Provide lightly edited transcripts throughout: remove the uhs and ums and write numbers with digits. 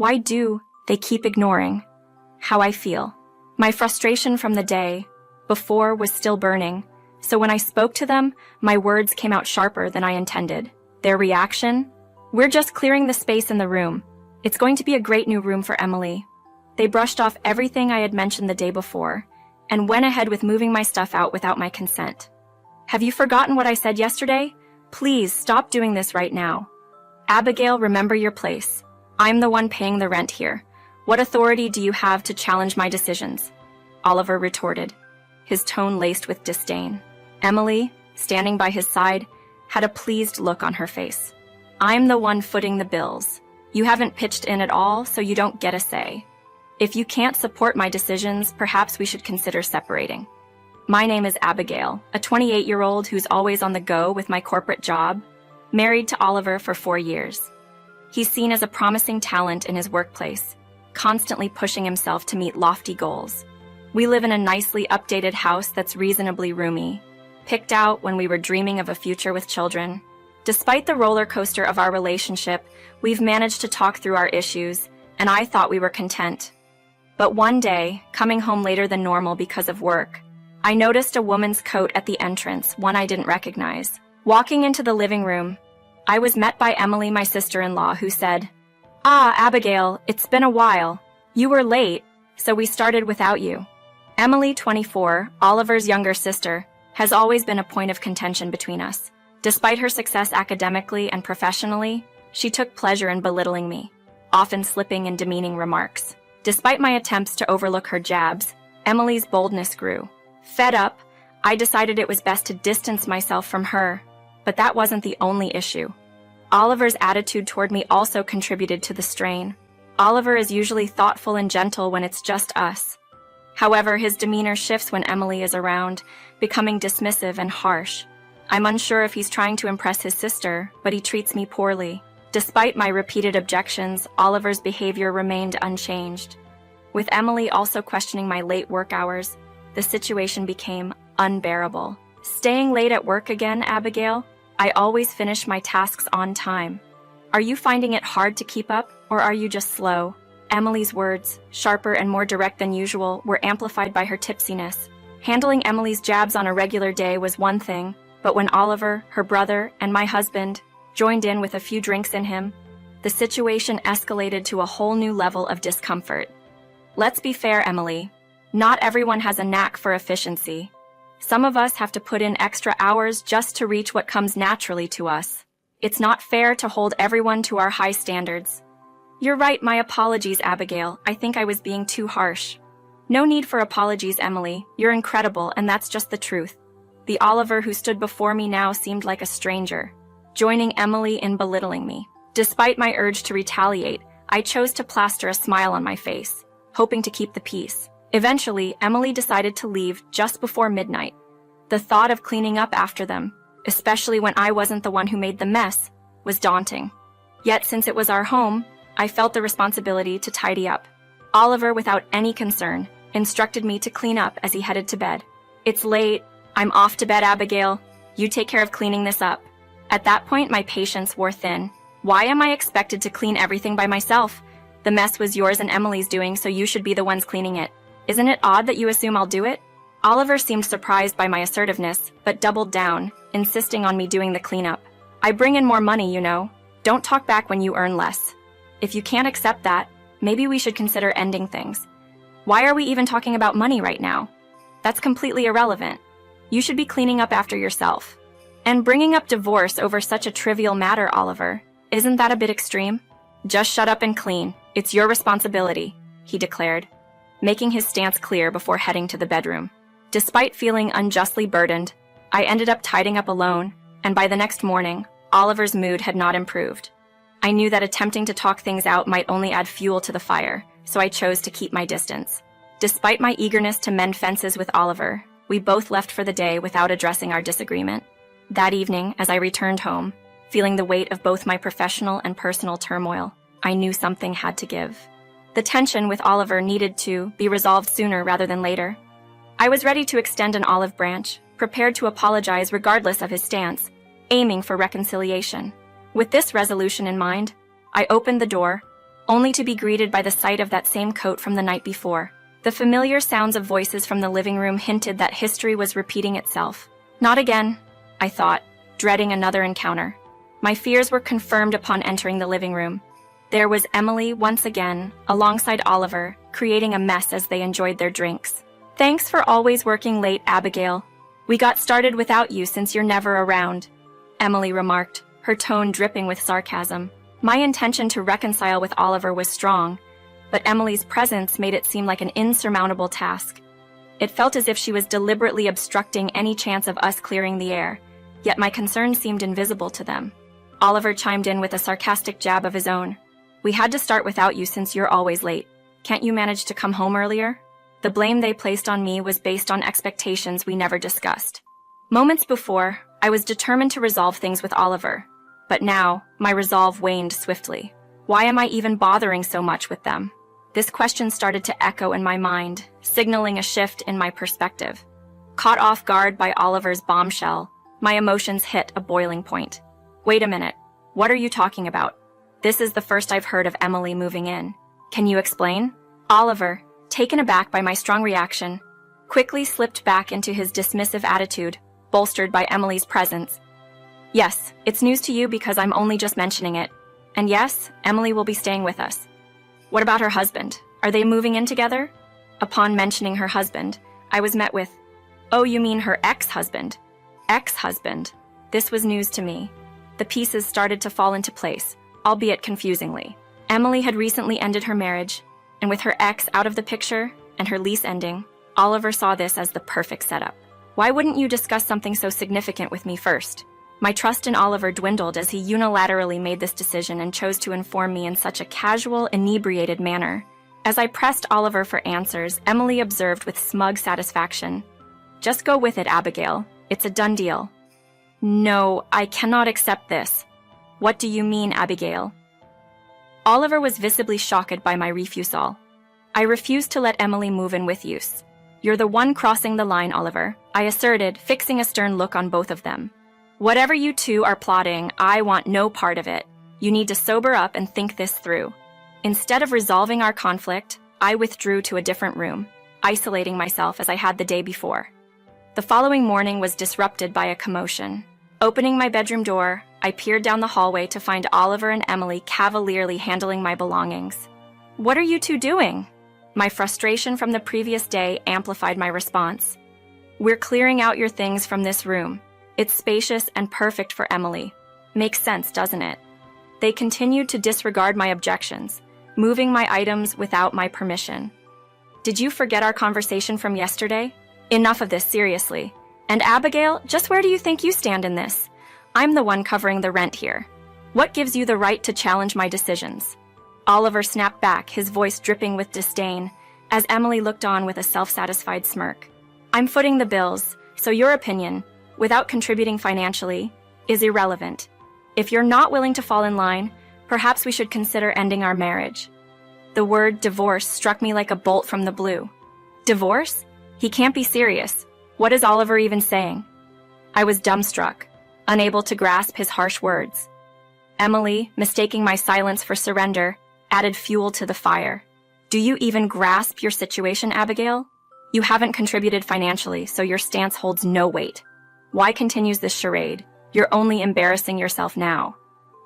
Why do they keep ignoring how I feel? My frustration from the day before was still burning, so when I spoke to them, my words came out sharper than I intended. Their reaction? We're just clearing the space in the room. It's going to be a great new room for Emily. They brushed off everything I had mentioned the day before and went ahead with moving my stuff out without my consent. Have you forgotten what I said yesterday? Please stop doing this right now. Abigail, remember your place. I'm the one paying the rent here. What authority do you have to challenge my decisions? Oliver retorted, his tone laced with disdain. Emily, standing by his side, had a pleased look on her face. I'm the one footing the bills. You haven't pitched in at all, so you don't get a say. If you can't support my decisions, perhaps we should consider separating. My name is Abigail, a 28-year-old who's always on the go with my corporate job, married to Oliver for 4 years. He's seen as a promising talent in his workplace, constantly pushing himself to meet lofty goals. We live in a nicely updated house that's reasonably roomy, picked out when we were dreaming of a future with children. Despite the roller coaster of our relationship, we've managed to talk through our issues, and I thought we were content. But one day, coming home later than normal because of work, I noticed a woman's coat at the entrance, one I didn't recognize. Walking into the living room, I was met by Emily, my sister-in-law, who said, "Ah, Abigail, it's been a while. You were late, so we started without you." Emily, 24, Oliver's younger sister, has always been a point of contention between us. Despite her success academically and professionally, she took pleasure in belittling me, often slipping in demeaning remarks. Despite my attempts to overlook her jabs, Emily's boldness grew. Fed up, I decided it was best to distance myself from her, but that wasn't the only issue. Oliver's attitude toward me also contributed to the strain. Oliver is usually thoughtful and gentle when it's just us. However, his demeanor shifts when Emily is around, becoming dismissive and harsh. I'm unsure if he's trying to impress his sister, but he treats me poorly. Despite my repeated objections, Oliver's behavior remained unchanged. With Emily also questioning my late work hours, the situation became unbearable. Staying late at work again, Abigail? I always finish my tasks on time. Are you finding it hard to keep up, or are you just slow? Emily's words, sharper and more direct than usual, were amplified by her tipsiness. Handling Emily's jabs on a regular day was one thing, but when Oliver, her brother, and my husband joined in with a few drinks in him, the situation escalated to a whole new level of discomfort. Let's be fair, Emily. Not everyone has a knack for efficiency. Some of us have to put in extra hours just to reach what comes naturally to us. It's not fair to hold everyone to our high standards. You're right, my apologies, Abigail. I think I was being too harsh. No need for apologies, Emily. You're incredible, and that's just the truth. The Oliver who stood before me now seemed like a stranger, joining Emily in belittling me. Despite my urge to retaliate, I chose to plaster a smile on my face, hoping to keep the peace. Eventually, Emily decided to leave just before midnight. The thought of cleaning up after them, especially when I wasn't the one who made the mess, was daunting. Yet since it was our home, I felt the responsibility to tidy up. Oliver, without any concern, instructed me to clean up as he headed to bed. "It's late. I'm off to bed, Abigail. You take care of cleaning this up." At that point, my patience wore thin. Why am I expected to clean everything by myself? The mess was yours and Emily's doing, so you should be the ones cleaning it. Isn't it odd that you assume I'll do it? Oliver seemed surprised by my assertiveness, but doubled down, insisting on me doing the cleanup. I bring in more money, you know. Don't talk back when you earn less. If you can't accept that, maybe we should consider ending things. Why are we even talking about money right now? That's completely irrelevant. You should be cleaning up after yourself. And bringing up divorce over such a trivial matter, Oliver, isn't that a bit extreme? Just shut up and clean. It's your responsibility, he declared, making his stance clear before heading to the bedroom. Despite feeling unjustly burdened, I ended up tidying up alone, and by the next morning, Oliver's mood had not improved. I knew that attempting to talk things out might only add fuel to the fire, so I chose to keep my distance. Despite my eagerness to mend fences with Oliver, we both left for the day without addressing our disagreement. That evening, as I returned home, feeling the weight of both my professional and personal turmoil, I knew something had to give. The tension with Oliver needed to be resolved sooner rather than later. I was ready to extend an olive branch, prepared to apologize regardless of his stance, aiming for reconciliation. With this resolution in mind, I opened the door, only to be greeted by the sight of that same coat from the night before. The familiar sounds of voices from the living room hinted that history was repeating itself. Not again, I thought, dreading another encounter. My fears were confirmed upon entering the living room. There was Emily once again, alongside Oliver, creating a mess as they enjoyed their drinks. Thanks for always working late, Abigail. We got started without you since you're never around, Emily remarked, her tone dripping with sarcasm. My intention to reconcile with Oliver was strong, but Emily's presence made it seem like an insurmountable task. It felt as if she was deliberately obstructing any chance of us clearing the air, yet my concern seemed invisible to them. Oliver chimed in with a sarcastic jab of his own. We had to start without you since you're always late. Can't you manage to come home earlier? The blame they placed on me was based on expectations we never discussed. Moments before, I was determined to resolve things with Oliver, but now, my resolve waned swiftly. Why am I even bothering so much with them? This question started to echo in my mind, signaling a shift in my perspective. Caught off guard by Oliver's bombshell, my emotions hit a boiling point. Wait a minute, what are you talking about? This is the first I've heard of Emily moving in. Can you explain? Oliver, taken aback by my strong reaction, quickly slipped back into his dismissive attitude, bolstered by Emily's presence. Yes, it's news to you because I'm only just mentioning it. And yes, Emily will be staying with us. What about her husband? Are they moving in together? Upon mentioning her husband, I was met with, "Oh, you mean her ex-husband?" Ex-husband. This was news to me. The pieces started to fall into place, albeit confusingly. Emily had recently ended her marriage, and with her ex out of the picture and her lease ending, Oliver saw this as the perfect setup. Why wouldn't you discuss something so significant with me first? My trust in Oliver dwindled as he unilaterally made this decision and chose to inform me in such a casual, inebriated manner. As I pressed Oliver for answers, Emily observed with smug satisfaction. Just go with it, Abigail. It's a done deal. No, I cannot accept this. What do you mean, Abigail? Oliver was visibly shocked by my refusal. I refuse to let Emily move in with you. You're the one crossing the line, Oliver, I asserted, fixing a stern look on both of them. Whatever you two are plotting, I want no part of it. You need to sober up and think this through. Instead of resolving our conflict, I withdrew to a different room, isolating myself as I had the day before. The following morning was disrupted by a commotion. Opening my bedroom door, I peered down the hallway to find Oliver and Emily cavalierly handling my belongings. What are you two doing? My frustration from the previous day amplified my response. We're clearing out your things from this room. It's spacious and perfect for Emily. Makes sense, doesn't it? They continued to disregard my objections, moving my items without my permission. Did you forget our conversation from yesterday? Enough of this, seriously. And Abigail, just where do you think you stand in this? I'm the one covering the rent here. What gives you the right to challenge my decisions? Oliver snapped back, his voice dripping with disdain, as Emily looked on with a self-satisfied smirk. I'm footing the bills, so your opinion, without contributing financially, is irrelevant. If you're not willing to fall in line, perhaps we should consider ending our marriage. The word divorce struck me like a bolt from the blue. Divorce? He can't be serious. What is Oliver even saying? I was dumbstruck, unable to grasp his harsh words. Emily, mistaking my silence for surrender, added fuel to the fire. Do you even grasp your situation, Abigail? You haven't contributed financially, so your stance holds no weight. Why continues this charade? You're only embarrassing yourself now.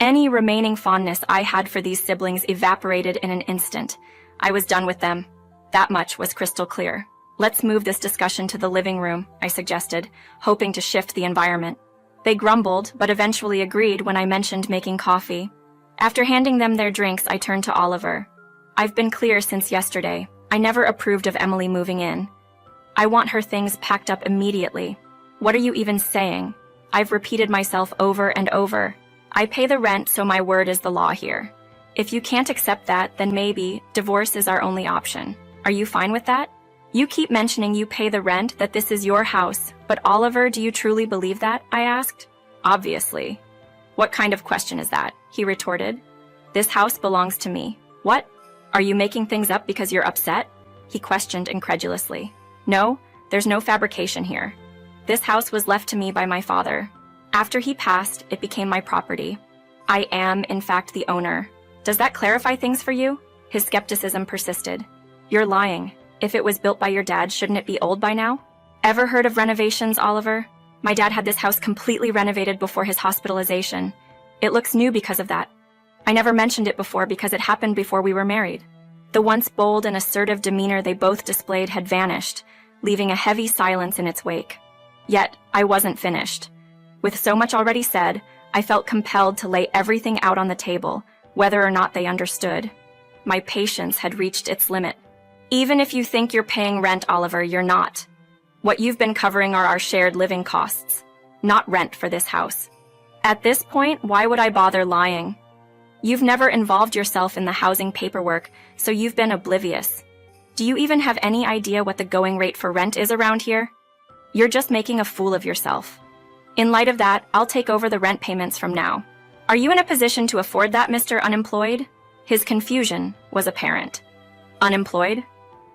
Any remaining fondness I had for these siblings evaporated in an instant. I was done with them. That much was crystal clear. Let's move this discussion to the living room, I suggested, hoping to shift the environment. They grumbled, but eventually agreed when I mentioned making coffee. After handing them their drinks, I turned to Oliver. I've been clear since yesterday. I never approved of Emily moving in. I want her things packed up immediately. What are you even saying? I've repeated myself over and over. I pay the rent, so my word is the law here. If you can't accept that, then maybe divorce is our only option. Are you fine with that? You keep mentioning you pay the rent, that this is your house, but Oliver, do you truly believe that? I asked. Obviously. What kind of question is that? He retorted. This house belongs to me. What? Are you making things up because you're upset? He questioned incredulously. No, there's no fabrication here. This house was left to me by my father. After he passed, it became my property. I am, in fact, the owner. Does that clarify things for you? His skepticism persisted. You're lying. If it was built by your dad, shouldn't it be old by now? Ever heard of renovations, Oliver? My dad had this house completely renovated before his hospitalization. It looks new because of that. I never mentioned it before because it happened before we were married. The once bold and assertive demeanor they both displayed had vanished, leaving a heavy silence in its wake. Yet, I wasn't finished. With so much already said, I felt compelled to lay everything out on the table, whether or not they understood. My patience had reached its limit. Even if you think you're paying rent, Oliver, you're not. What you've been covering are our shared living costs, not rent for this house. At this point, why would I bother lying? You've never involved yourself in the housing paperwork, so you've been oblivious. Do you even have any idea what the going rate for rent is around here? You're just making a fool of yourself. In light of that, I'll take over the rent payments from now. Are you in a position to afford that, Mr. Unemployed? His confusion was apparent. Unemployed?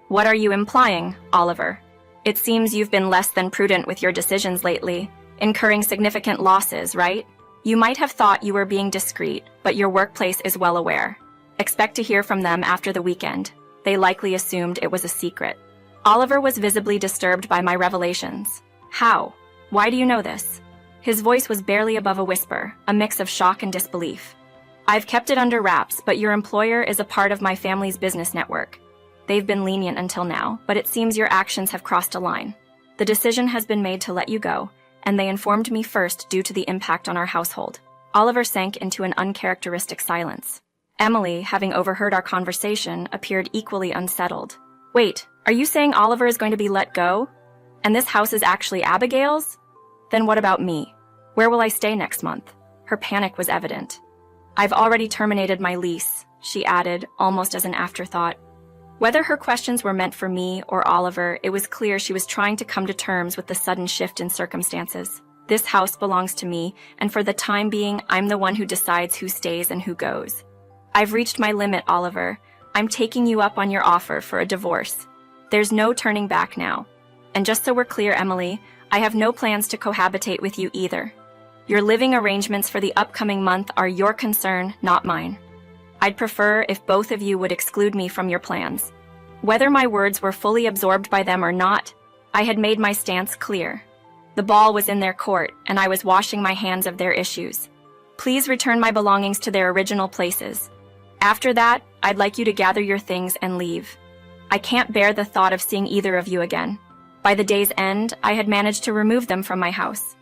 What are you implying, Oliver? It seems you've been less than prudent with your decisions lately, incurring significant losses, right? You might have thought you were being discreet, but your workplace is well aware. Expect to hear from them after the weekend. They likely assumed it was a secret. Oliver was visibly disturbed by my revelations. How? Why do you know this? His voice was barely above a whisper, a mix of shock and disbelief. I've kept it under wraps, but your employer is a part of my family's business network. They've been lenient until now, but it seems your actions have crossed a line. The decision has been made to let you go, and they informed me first due to the impact on our household. Oliver sank into an uncharacteristic silence. Emily, having overheard our conversation, appeared equally unsettled. Wait, are you saying Oliver is going to be let go? And this house is actually Abigail's? Then what about me? Where will I stay next month? Her panic was evident. I've already terminated my lease, she added, almost as an afterthought. Whether her questions were meant for me or Oliver, it was clear she was trying to come to terms with the sudden shift in circumstances. This house belongs to me, and for the time being, I'm the one who decides who stays and who goes. I've reached my limit, Oliver. I'm taking you up on your offer for a divorce. There's no turning back now. And just so we're clear, Emily, I have no plans to cohabitate with you either. Your living arrangements for the upcoming month are your concern, not mine. I'd prefer if both of you would exclude me from your plans. Whether my words were fully absorbed by them or not, I had made my stance clear. The ball was in their court, and I was washing my hands of their issues. Please return my belongings to their original places. After that, I'd like you to gather your things and leave. I can't bear the thought of seeing either of you again. By the day's end, I had managed to remove them from my house.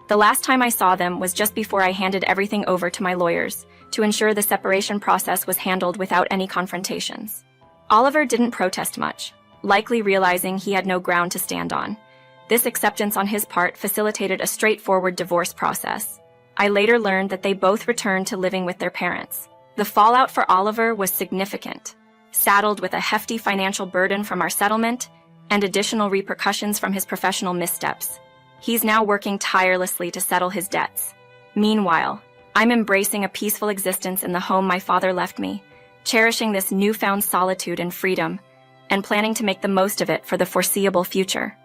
The last time I saw them was just before I handed everything over to my lawyers to ensure the separation process was handled without any confrontations. Oliver didn't protest much, likely realizing he had no ground to stand on. This acceptance on his part facilitated a straightforward divorce process. I later learned that they both returned to living with their parents. The fallout for Oliver was significant. Saddled with a hefty financial burden from our settlement and additional repercussions from his professional missteps, he's now working tirelessly to settle his debts. Meanwhile, I'm embracing a peaceful existence in the home my father left me, cherishing this newfound solitude and freedom, and planning to make the most of it for the foreseeable future.